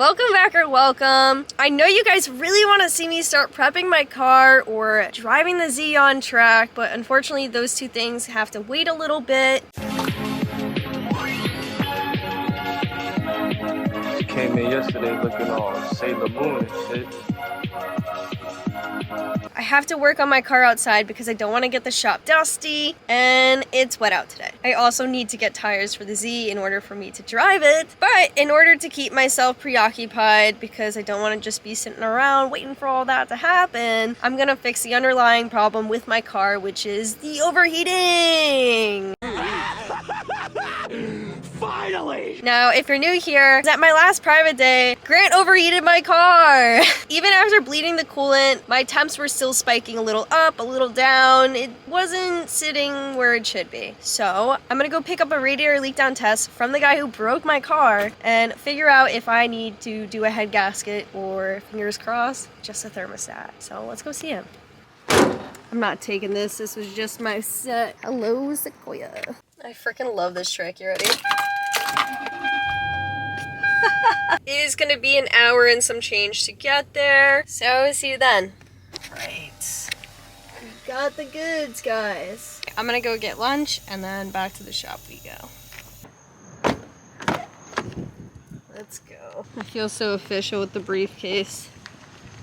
Welcome back or welcome. I know you guys really want to see me start prepping my car or driving the Z on track, but unfortunately those two things have to wait a little bit. She came in yesterday looking all Sailor Moon and shit. I have to work on my car outside because I don't want to get the shop dusty, and it's wet out today. I also need to get tires for the Z in order for me to drive it, but in order to keep myself preoccupied, because I don't want to just be sitting around waiting for all that to happen, I'm gonna fix the underlying problem with my car, which is the overheating. Finally! Now, if you're new here, at my last private day, Grant overheated my car. Even after bleeding the coolant, my temps were still spiking a little up, a little down. It wasn't sitting where it should be. So I'm gonna go pick up a radiator leak down test from the guy who broke my car and figure out if I need to do a head gasket or, fingers crossed, just a thermostat. So let's go see him. I'm not taking this. This was just my set. Hello, Sequoia. I freaking love this trick. You ready? It is gonna be an hour and some change to get there. So see you then. Right. We got the goods, guys. I'm gonna go get lunch and then back to the shop we go. Let's go. I feel so official with the briefcase.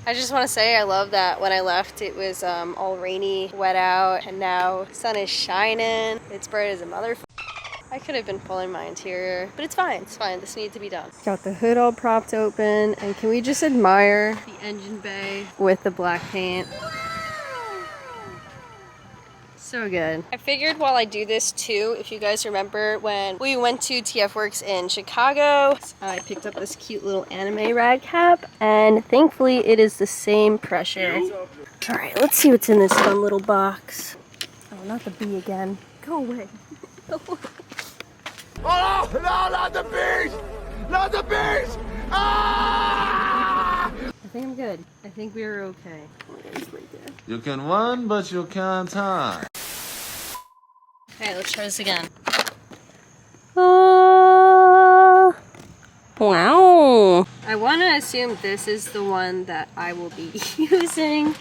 I just want to say I love that when I left it was all rainy, wet out, and now the sun is shining. It's bright as a motherfucker. I could have been pulling my interior, but it's fine. It's fine. This needs to be done. Got the hood all propped open, and can we just admire the engine bay with the black paint? So good. I figured while I do this too, if you guys remember when we went to TF Works in Chicago, I picked up this cute little anime rad cap, and thankfully it is the same pressure. All right, let's see what's in this fun little box. Oh, not the bee again. Go away. Go away. Oh, no, not the bees! Not the bees! Ah! I think I'm good. I think we are okay. Oh, it's right there. You can run, but you can't hide. Okay, let's try this again. Wow. I want to assume this is the one that I will be using.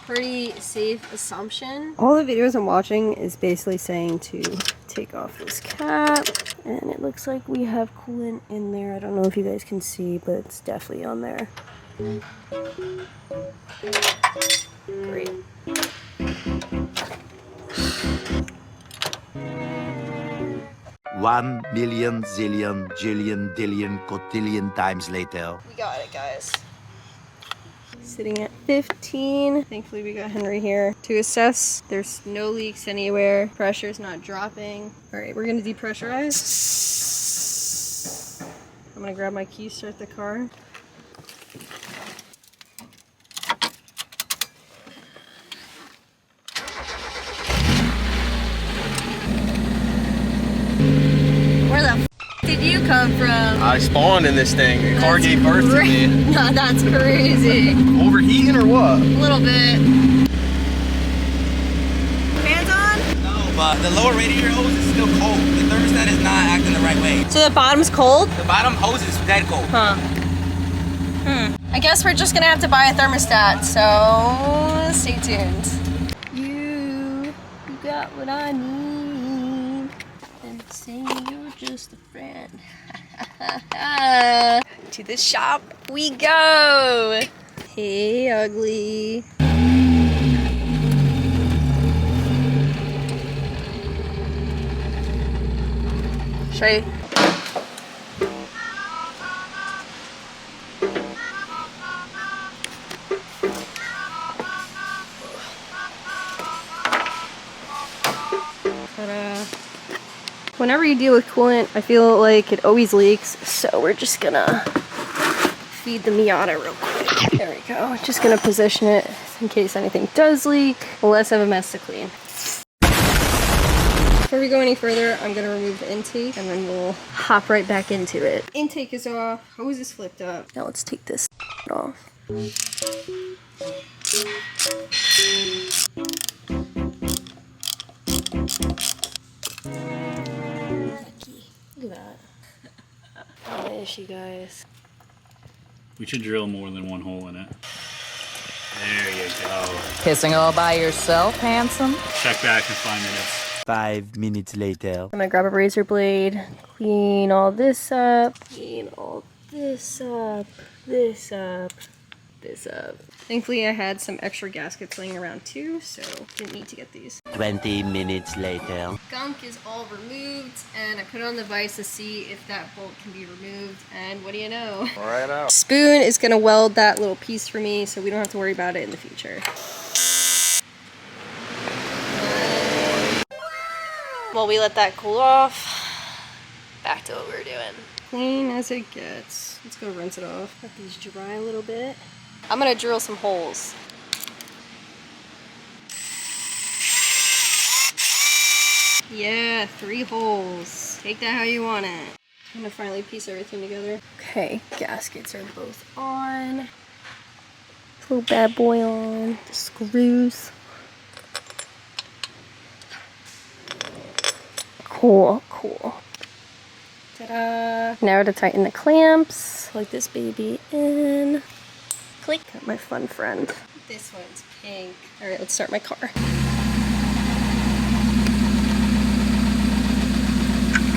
Pretty safe assumption. All the videos I'm watching is basically saying to take off this cap. And it looks like we have coolant in there. I don't know if you guys can see, but it's definitely on there. Great. 1 million, zillion, jillion, dillion, cotillion times later. We got it, guys. Sitting at 15. Thankfully we got Henry here to assess. There's no leaks anywhere. Pressure's not dropping. All right, we're gonna depressurize. I'm gonna grab my keys, start the car. Where the f did you come from? I spawned in this thing. The car gave birth to me. No, that's crazy. Overheating or what? A little bit. Fans on? No, but the lower radiator hose is still cold. The thermostat is not acting the right way. So the bottom's cold? The bottom hose is dead cold. Huh. I guess we're just gonna have to buy a thermostat, so stay tuned. You got what I need. And say you're just a friend. To the shop we go. Hey, ugly. Show you. Whenever you deal with coolant, I feel like it always leaks, so we're just gonna feed the Miata real quick. There we go. Just gonna position it in case anything does leak. Less of a mess to clean. Before we go any further, I'm gonna remove the intake and then we'll hop right back into it. Intake is off, hose is flipped up. Now let's take this off. Look at that. Oh, there she goes. We should drill more than one hole in it. There you go. Kissing all by yourself, handsome? Check back in 5 minutes. 5 minutes later. I'm gonna grab a razor blade, clean all this up, clean all this up, this up, this up. Thankfully I had some extra gaskets laying around too, so didn't need to get these. 20 minutes later. Gunk is all removed, and I put it on the vise to see if that bolt can be removed, and what do you know? Right out. Spoon is gonna weld that little piece for me, so we don't have to worry about it in the future. While we let that cool off, back to what we're doing. Clean as it gets. Let's go rinse it off. Let these dry a little bit. I'm gonna drill some holes. Yeah, 3 holes. Take that how you want it. I'm gonna finally piece everything together. Okay, gaskets are both on. Little bad boy on. The screws. Cool, cool. Ta-da! Now to tighten the clamps. Plug this baby in. Click. Got my fun friend. This one's pink. All right, let's start my car.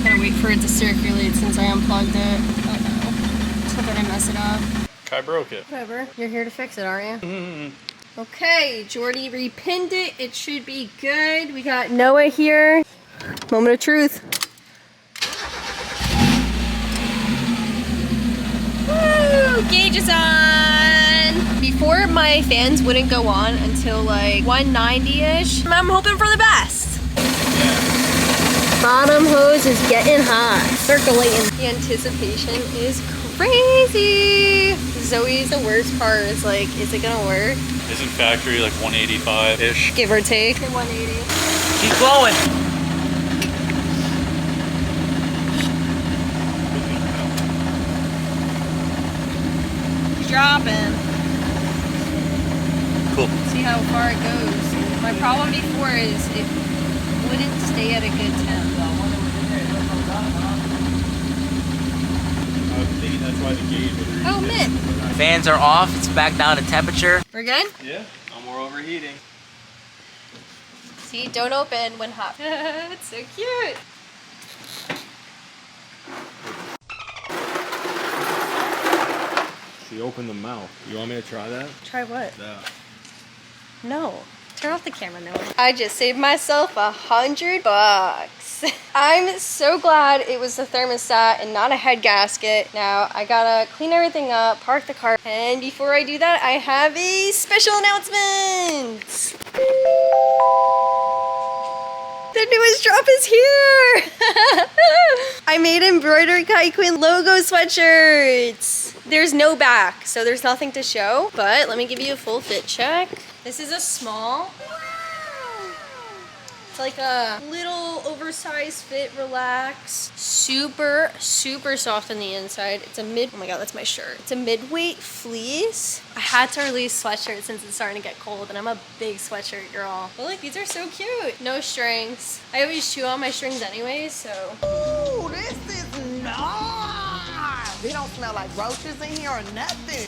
Gotta wait for it to circulate since I unplugged it. Oh no. Just hope I didn't mess it up. I broke it. Whatever. You're here to fix it, aren't you? Okay, Jordy repinned it. It should be good. We got Noah here. Moment of truth. Woo! Gauge is on! Before, my fans wouldn't go on until like 190-ish. I'm hoping for the best. Bottom hose is getting hot. Circulating. The anticipation is crazy. Zoe's the worst part. Is like, is it gonna work? Isn't factory like 185-ish? Give or take. 180. Keep going. Dropping. Cool. See how far it goes. My problem before is it wouldn't stay at a good temp. I was thinking that's why the gauge was reading. Oh, man. Fans are off. It's back down to temperature. We're good? Yeah, no more overheating. See, don't open when hot. It's so cute. She opened the mouth. You want me to try that? Try what? Yeah. No. Turn off the camera, Noah. I just saved myself $100. I'm so glad it was the thermostat and not a head gasket. Now I gotta clean everything up, park the car, and before I do that, I have a special announcement. The newest drop is here! I made embroidered Kai Quinn logo sweatshirts. There's no back, so there's nothing to show, but let me give you a full fit check. This is a small. It's like a little oversized fit, relax. Super, super soft on the inside. It's a oh my God, that's my shirt. It's a mid-weight fleece. I had to release sweatshirt since it's starting to get cold, and I'm a big sweatshirt girl. But look, these are so cute. No strings. I always chew on my strings anyway, so. Ooh, this is nice. They don't smell like roaches in here or nothing.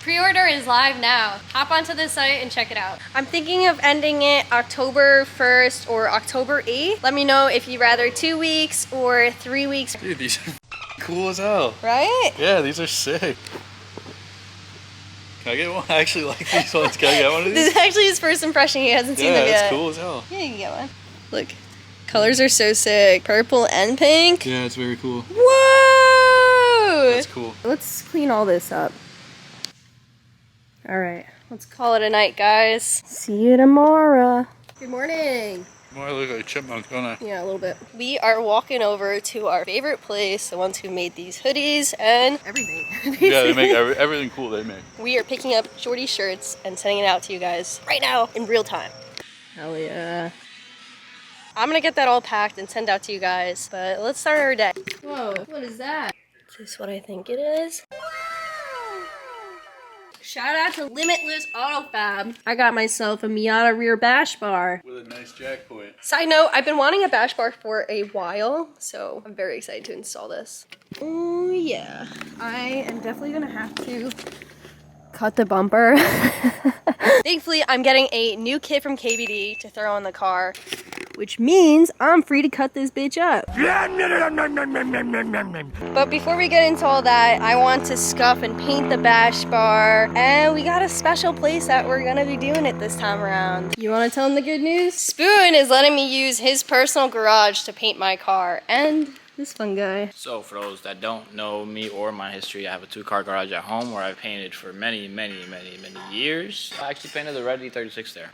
Pre-order is live now. Hop onto the site and check it out. I'm thinking of ending it October 1st or October 8th. Let me know if you'd rather 2 weeks or 3 weeks. Dude, these are cool as hell. Right? Yeah, these are sick. Can I get one? I actually like these ones. Can I get one of these? This is actually his first impression. He hasn't seen them Yeah, yet. it's cool as hell. Yeah, you can get one. Look, colors are so sick. Purple and pink. Yeah, it's very cool. Whoa! That's cool. Let's clean all this up. All right, let's call it a night, guys. See you tomorrow. Good morning. More look like a chipmunk, don't I? Yeah, a little bit. We are walking over to our favorite place, the ones who made these hoodies and everything. Yeah, they make everything cool they make. We are picking up Jordy shirts and sending it out to you guys right now in real time. Hell yeah. I'm gonna get that all packed and send out to you guys, but let's start our day. Whoa, what is that? Is this what I think it is? Shout out to Limitless Auto Fab. I got myself a Miata rear bash bar. With a nice jack point. Side note, I've been wanting a bash bar for a while, so I'm very excited to install this. Oh yeah. I am definitely gonna have to cut the bumper. Thankfully, I'm getting a new kit from KBD to throw in the car, which means I'm free to cut this bitch up. But before we get into all that, I want to scuff and paint the bash bar, and we got a special place that we're gonna be doing it this time around. You wanna tell them the good news? Spoon is letting me use his personal garage to paint my car, and this fun guy. So for those that don't know me or my history, I have a 2-car garage at home where I've painted for many years. I actually painted the Red E36 there.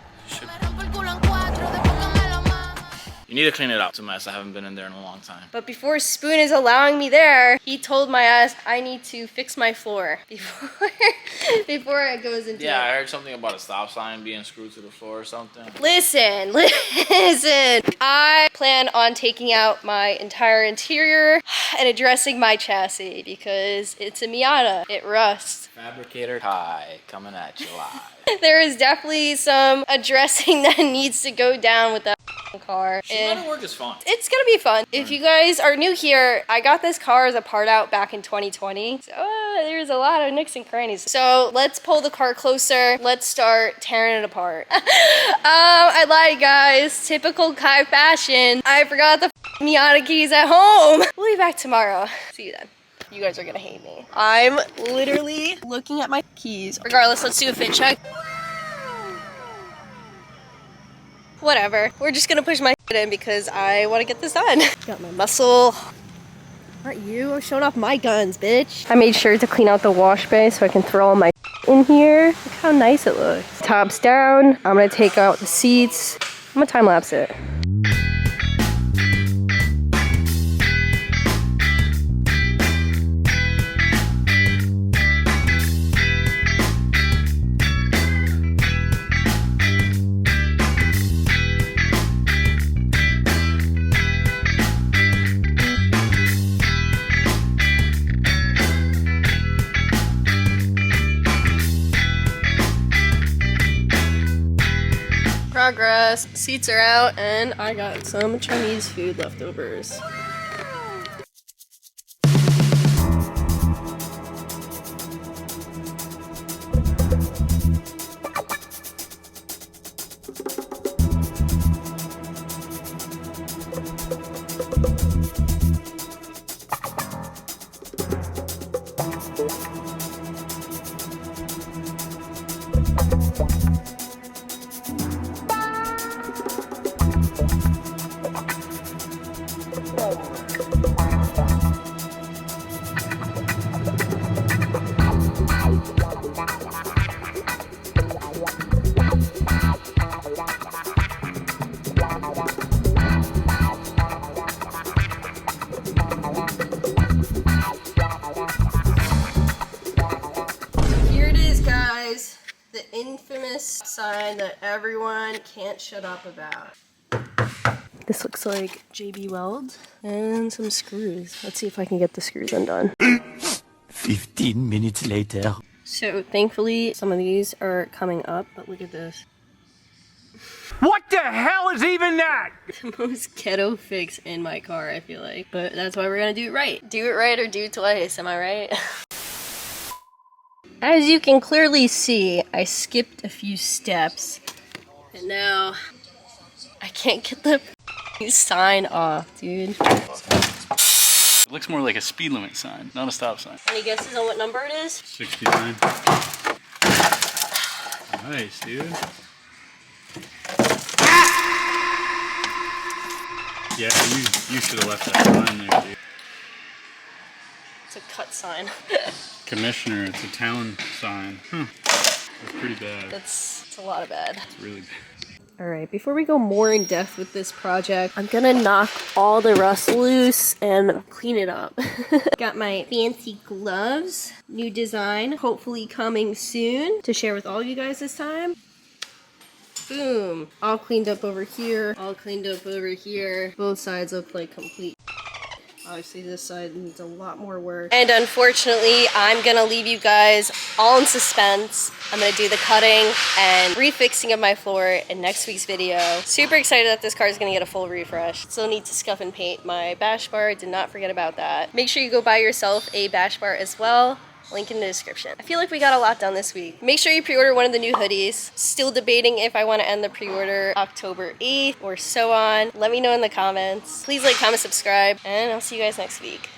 You need to clean it up. It's a mess. I haven't been in there in a long time. But before Spoon is allowing me there, he told my ass I need to fix my floor before it goes into Yeah, I heard something about a stop sign being screwed to the floor or something. Listen. I plan on taking out my entire interior and addressing my chassis because it's a Miata. It rusts. Fabricator Kai coming at you live. There is definitely some addressing that needs to go down with that car. Let it work is fun. It's gonna be fun. If you guys are new here, I got this car as a part out back in 2020. So there's a lot of nooks and crannies. So let's pull the car closer. Let's start tearing it apart. I lied, guys. Typical Kai fashion. I forgot the Miata keys at home. We'll be back tomorrow. See you then. You guys are gonna hate me. I'm literally looking at my keys. Regardless, let's do a fit check. Whatever. We're just gonna push my in because I want to get this done. Got my muscle. Aren't you showing off my guns, bitch? I made sure to clean out the wash bay so I can throw all my in here. Look how nice it looks. Top's down. I'm gonna take out the seats. I'm gonna time lapse it. Progress. Seats are out, and I got some Chinese food leftovers. Infamous sign that everyone can't shut up about. This looks like JB Weld and some screws. Let's see if I can get the screws undone. 15 minutes later. So thankfully some of these are coming up, but look at this. What the hell is even that? The most ghetto fix in my car, I feel like. But that's why we're gonna do it right. Do it right or do it twice, am I right? As you can clearly see, I skipped a few steps, and now I can't get the sign off, dude. It looks more like a speed limit sign, not a stop sign. Any guesses on what number it is? 69. Nice, dude. Yeah, you should have left that sign there, dude. It's a cut sign. Commissioner, it's a town sign. That's pretty bad. It's a lot of bad. It's really bad. Alright, before we go more in depth with this project, I'm gonna knock all the rust loose and clean it up. Got my fancy gloves, new design, hopefully coming soon to share with all you guys this time. Boom. All cleaned up over here, all cleaned up over here. Both sides look like complete. Obviously this side needs a lot more work. And unfortunately, I'm gonna leave you guys all in suspense. I'm gonna do the cutting and refixing of my floor in next week's video. Super excited that this car is gonna get a full refresh. Still need to scuff and paint my bash bar. Did not forget about that. Make sure you go buy yourself a bash bar as well. Link in the description. I feel like we got a lot done this week. Make sure you pre-order one of the new hoodies. Still debating if I want to end the pre-order October 8th or so on. Let me know in the comments. Please like, comment, subscribe, and I'll see you guys next week.